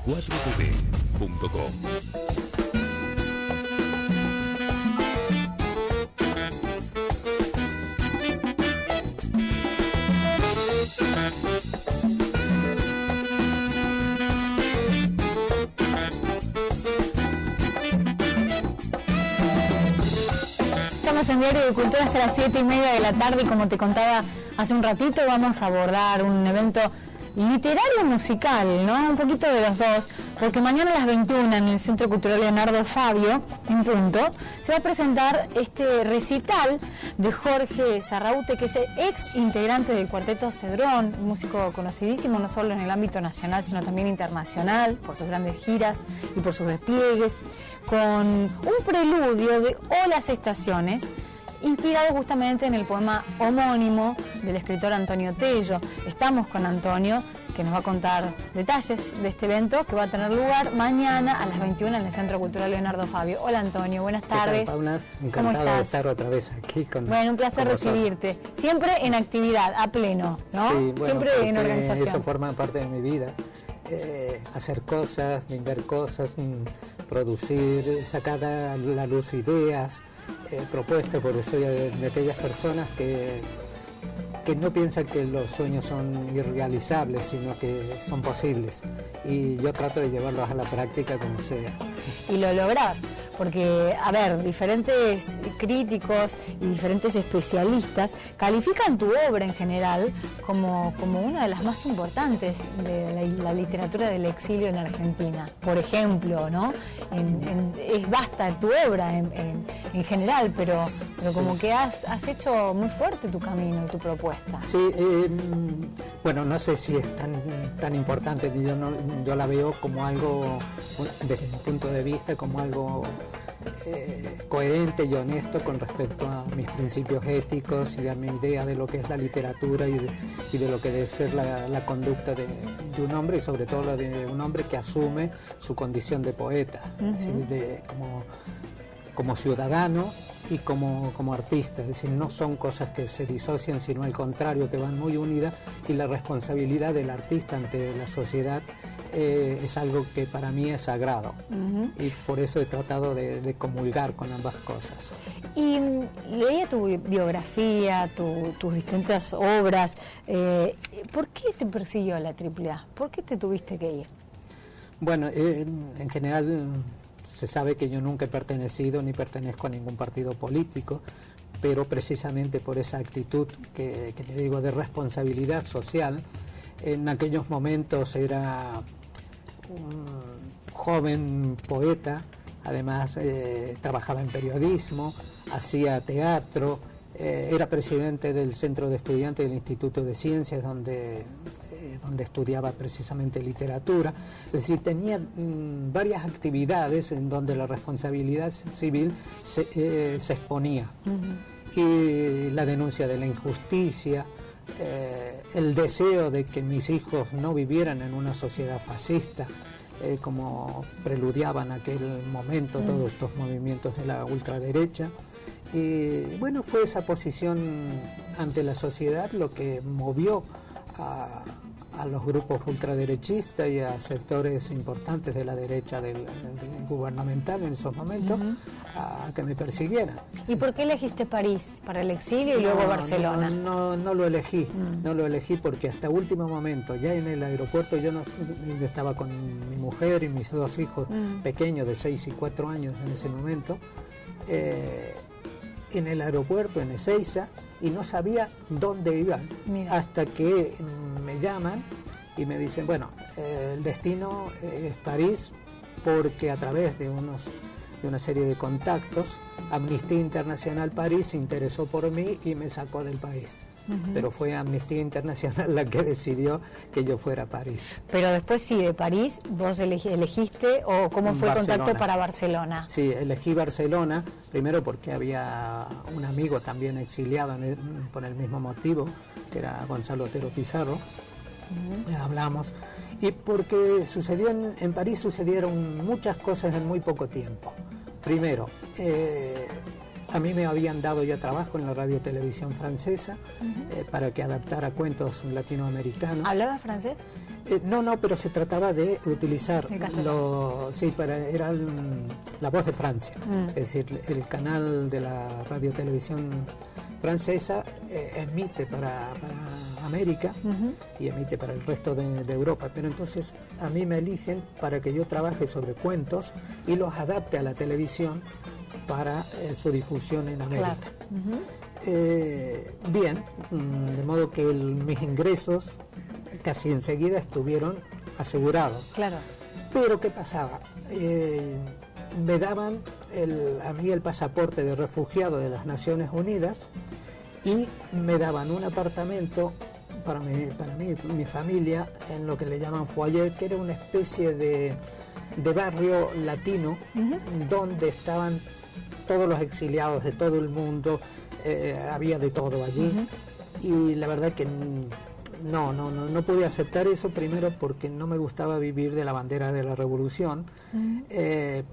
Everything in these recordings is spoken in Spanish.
4tv.com. Estamos en Diario de Cultura hasta las 7:30 de la tarde y como te contaba hace un ratito vamos a abordar un evento literario musical, ¿no? Un poquito de los dos, porque mañana a las 21 en el Centro Cultural Leonardo Fabio, en punto, se va a presentar este recital de Jorge Sarraute, que es el ex integrante del Cuarteto Cedrón, un músico conocidísimo no solo en el ámbito nacional, sino también internacional, por sus grandes giras y por sus despliegues, con un preludio de O las Estaciones, inspirado justamente en el poema homónimo del escritor Antonio Tello. Estamos con Antonio, que nos va a contar detalles de este evento que va a tener lugar mañana a las 21 en el Centro Cultural Leonardo Fabio. Hola Antonio, buenas tardes. ¿Qué tal, Paula? Encantado de estar otra vez aquí Bueno, un placer recibirte. Siempre en actividad, a pleno, ¿no? Sí, bueno, siempre en organización. Eso forma parte de mi vida. Hacer cosas, vender cosas, producir, sacar a la luz ideas, propuestas, porque soy de aquellas personas que no piensan que los sueños son irrealizables, sino que son posibles. Y yo trato de llevarlos a la práctica como sea. Y lo lográs, porque, a ver, diferentes críticos y diferentes especialistas califican tu obra en general como una de las más importantes de la literatura del exilio en Argentina. Por ejemplo, ¿no? Es vasta tu obra en general, pero como que has hecho muy fuerte tu camino y tu propuesta. Sí, bueno, no sé si es tan importante, yo la veo como algo, desde mi punto de vista, como algo coherente y honesto con respecto a mis principios éticos y a mi idea de lo que es la literatura y de lo que debe ser la conducta de un hombre, y sobre todo la de un hombre que asume su condición de poeta, así, como ciudadano y como artista. Es decir, no son cosas que se disocian, sino al contrario, que van muy unidas, y la responsabilidad del artista ante la sociedad es algo que para mí es sagrado, y por eso he tratado de comulgar con ambas cosas. Y leía tu biografía, tus distintas obras. ¿Por qué te persiguió la AAA? ¿Por qué te tuviste que ir? Bueno, en general se sabe que yo nunca he pertenecido ni pertenezco a ningún partido político, pero precisamente por esa actitud que te digo de responsabilidad social. En aquellos momentos era un joven poeta, además trabajaba en periodismo, hacía teatro, era presidente del Centro de Estudiantes del Instituto de Ciencias, donde estudiaba precisamente literatura. Es decir, tenía varias actividades en donde la responsabilidad civil se exponía. Y la denuncia de la injusticia, el deseo de que mis hijos no vivieran en una sociedad fascista, como preludiaban en aquel momento todos estos movimientos de la ultraderecha. Y bueno, fue esa posición ante la sociedad lo que movió a los grupos ultraderechistas y a sectores importantes de la derecha del gubernamental en esos momentos a que me persiguieran. ¿Y por qué elegiste París para el exilio y luego Barcelona? No lo elegí, no lo elegí porque hasta último momento, ya en el aeropuerto, yo estaba con mi mujer y mis dos hijos pequeños de 6 y 4 años en ese momento, en el aeropuerto en Ezeiza, y no sabía dónde iba. Mira. Hasta que me llaman y me dicen, bueno, el destino es París, porque a través de una serie de contactos, Amnistía Internacional París se interesó por mí y me sacó del país. Pero fue Amnistía Internacional la que decidió que yo fuera a París. Pero después sí, de París, ¿vos elegiste o cómo fue el contacto para Barcelona? Sí, elegí Barcelona, primero porque había un amigo también exiliado por el mismo motivo, que era Gonzalo Otero Pizarro, hablamos, y porque en París sucedieron muchas cosas en muy poco tiempo. Primero, A mí me habían dado ya trabajo en la radio televisión francesa para que adaptara cuentos latinoamericanos. ¿Hablaba francés? No, pero se trataba de utilizar era la Voz de Francia, es decir, el canal de la radio televisión francesa emite para América y emite para el resto de Europa, pero entonces a mí me eligen para que yo trabaje sobre cuentos y los adapte a la televisión para su difusión en América. Bien, de modo que mis ingresos casi enseguida estuvieron asegurados. Claro. Pero ¿qué pasaba? Me daban a mí el pasaporte de refugiado de las Naciones Unidas y me daban un apartamento para mi familia en lo que le llaman foyer, que era una especie de barrio latino donde estaban todos los exiliados de todo el mundo, había de todo allí y la verdad que no pude aceptar eso, primero porque no me gustaba vivir de la bandera de la revolución,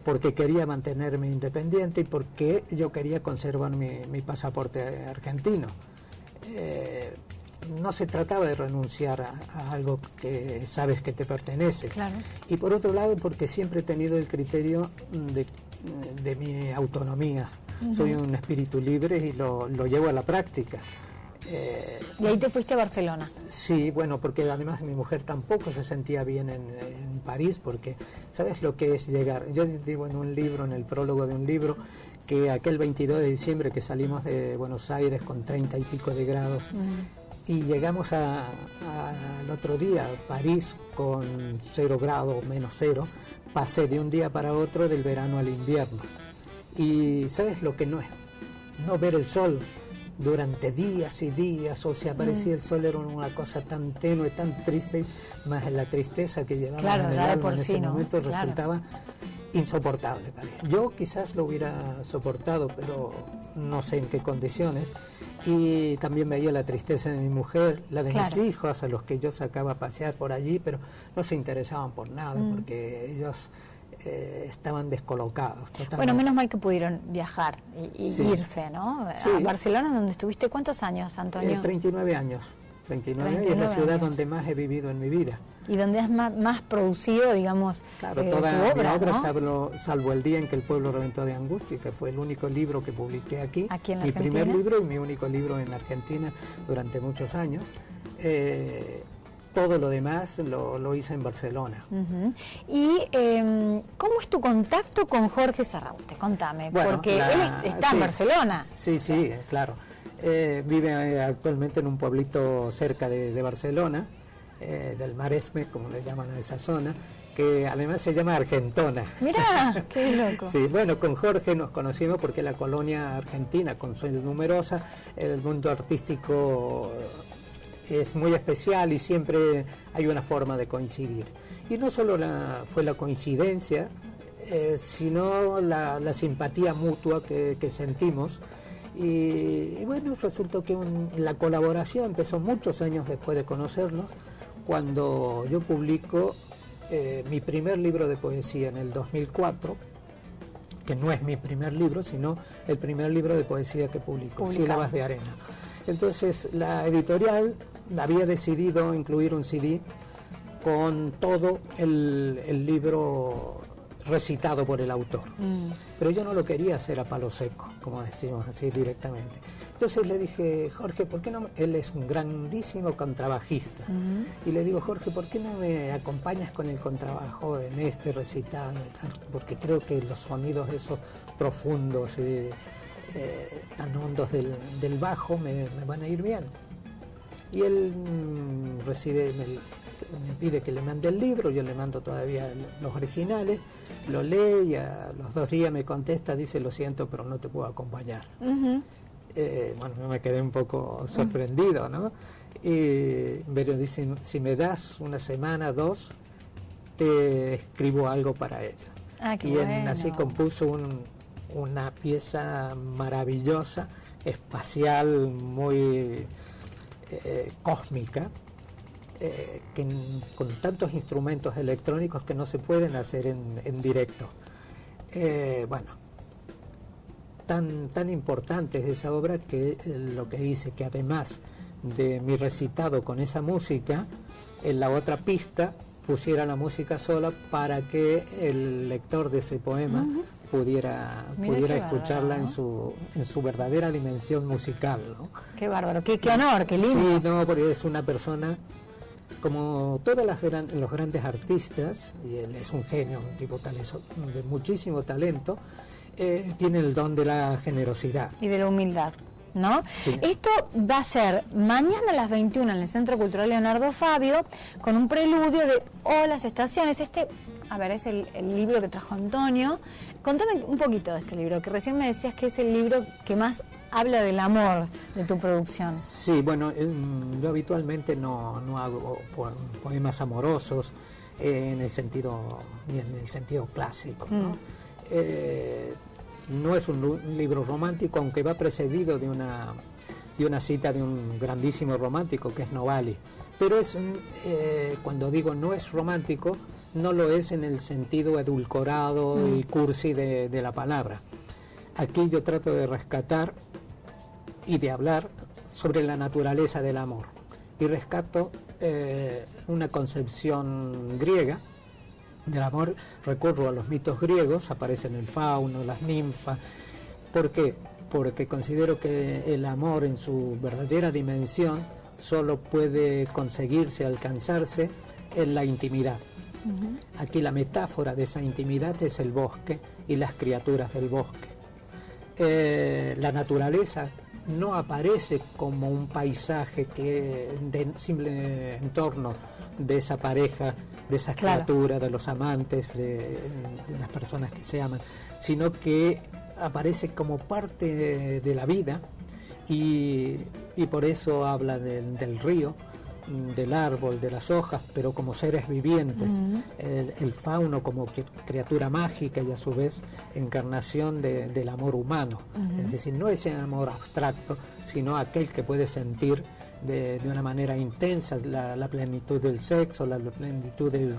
porque quería mantenerme independiente y porque yo quería conservar mi pasaporte argentino. No se trataba de renunciar a algo que sabes que te pertenece. Claro. Y por otro lado, porque siempre he tenido el criterio de mi autonomía. Soy un espíritu libre y lo llevo a la práctica. ¿Y ahí te fuiste a Barcelona? Sí, bueno, porque además mi mujer tampoco se sentía bien en París, porque ¿sabes lo que es llegar? Yo digo en un libro, en el prólogo de un libro, que aquel 22 de diciembre que salimos de Buenos Aires con 30 y pico de grados y llegamos al otro día a París con 0 grados, menos 0, pasé de un día para otro del verano al invierno. Y ¿sabes lo que no es? No ver el sol durante días y días, o si aparecía el sol era una cosa tan tenue, tan triste, más la tristeza que llevaba en el alma en ese momento resultaba insoportable. Yo quizás lo hubiera soportado, pero no sé en qué condiciones, y también veía la tristeza de mi mujer, la de mis hijos, a los que yo sacaba a pasear por allí, pero no se interesaban por nada, porque ellos estaban descolocados totalmente. Bueno, menos mal que pudieron viajar y irse, ¿no? Sí. A Barcelona, donde estuviste, ¿cuántos años, Antonio? 39 años. 39 y es la ciudad donde más he vivido en mi vida. Y donde has más producido, digamos, claro, toda tu obra, mi obra, ¿no? salvo el día en que el pueblo reventó de angustia, que fue el único libro que publiqué aquí en la mi primer libro y mi único libro en Argentina durante muchos años. Todo lo demás lo hice en Barcelona. ¿Y cómo es tu contacto con Jorge Serraute? Contame, bueno, porque él está en Barcelona. Sí, claro. Vive actualmente en un pueblito cerca de Barcelona, del Maresme, como le llaman a esa zona, que además se llama Argentona. Mirá, qué loco. Sí, bueno, con Jorge nos conocimos porque la colonia argentina, con su numerosa, el mundo artístico es muy especial y siempre hay una forma de coincidir. Y no solo fue la coincidencia, sino la simpatía mutua que sentimos. Y bueno, resultó que la colaboración empezó muchos años después de conocernos, cuando yo publico mi primer libro de poesía en el 2004, que no es mi primer libro, sino el primer libro de poesía que publico, Sílabas de Arena. Entonces la editorial había decidido incluir un CD con todo el libro recitado por el autor. Pero yo no lo quería hacer a palo seco, como decimos así directamente. Entonces le dije, Jorge, ¿por qué no? Él es un grandísimo contrabajista. Y le digo, Jorge, ¿por qué no me acompañas con el contrabajo en este recitado? Porque creo que los sonidos esos profundos y tan hondos del bajo me van a ir bien. Y él me pide que le mande el libro, yo le mando todavía los originales, lo lee y a los 2 días me contesta, dice, lo siento, pero no te puedo acompañar. Bueno, me quedé un poco sorprendido, ¿no? Pero dice, si me das una semana, 2, te escribo algo para ella. Y así compuso una pieza maravillosa, espacial, muy cósmica, con tantos instrumentos electrónicos que no se pueden hacer en directo. Bueno, tan importante es esa obra que lo que hice, que además de mi recitado con esa música, en la otra pista pusiera la música sola para que el lector de ese poema pudiera escucharla, ¿no?, en su verdadera dimensión musical, ¿no? Qué bárbaro, qué honor, qué lindo. Sí, no, porque es una persona, como todos los grandes artistas, y él es un genio, un tipo de muchísimo talento, tiene el don de la generosidad. Y de la humildad, ¿no? Sí. Esto va a ser mañana a las 21 en el Centro Cultural Leonardo Fabio, con un preludio de O las estaciones. A ver, es el libro que trajo Antonio. Contame un poquito de este libro, que recién me decías que es el libro que más habla del amor de tu producción. Sí, bueno, yo habitualmente no hago poemas amorosos ni en el sentido clásico, ¿no? No es un libro romántico, aunque va precedido de una cita de un grandísimo romántico que es Novalis. Pero cuando digo no es romántico, no lo es en el sentido edulcorado y cursi de la palabra. Aquí yo trato de rescatar y de hablar sobre la naturaleza del amor. Y rescato una concepción griega del amor. Recurro a los mitos griegos, aparecen el fauno, las ninfas. ¿Por qué? Porque considero que el amor en su verdadera dimensión solo puede conseguirse, alcanzarse en la intimidad. Aquí la metáfora de esa intimidad es el bosque y las criaturas del bosque. La naturaleza no aparece como un paisaje de simple entorno de esa pareja, de esas criaturas, de los amantes, de las personas que se aman, sino que aparece como parte de la vida y por eso habla del río, del árbol, de las hojas, pero como seres vivientes, el fauno como criatura mágica y a su vez encarnación del amor humano, es decir, no ese amor abstracto, sino aquel que puede sentir de una manera intensa la plenitud del sexo, la plenitud del